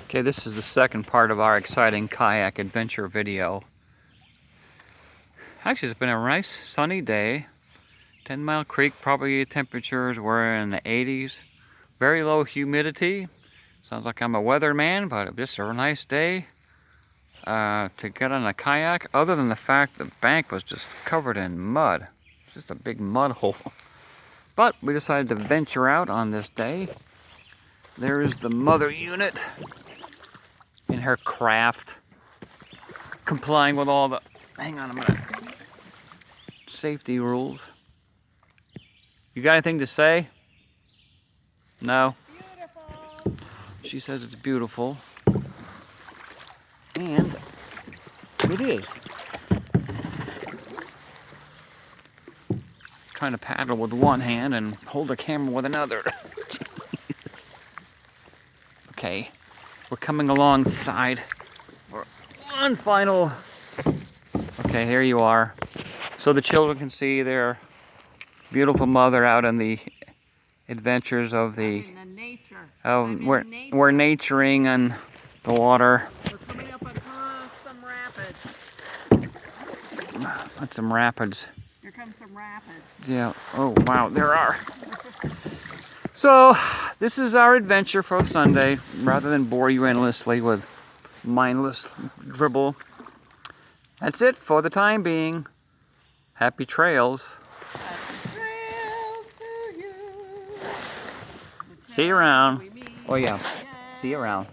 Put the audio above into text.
Okay, this is the second part of our exciting kayak adventure video. Actually, it's been a nice sunny day. 10 Mile Creek, probably temperatures were in the 80s. Very low humidity. Sounds like I'm a weatherman, but just a nice day to get on a kayak. Other than the fact the bank was just covered in mud. It's just a big mud hole. But we decided to venture out on this day. There is the mother unit in her craft, complying with all the, hang on a minute, safety rules. You got anything to say? No? Beautiful. She says it's beautiful. And it is. Trying to paddle with one hand and hold the camera with another. Okay, we're coming alongside for one final. Okay, here you are. So the children can see their beautiful mother out in the adventures of the we're naturing on the water. We're coming up across some rapids. That's some rapids. Here comes some rapids. Yeah. Oh wow, there are. So this is our adventure for Sunday. Rather than bore you endlessly with mindless dribble, that's it for the time being. Happy trails. Happy trails to you. See you around. Oh yeah. See you around.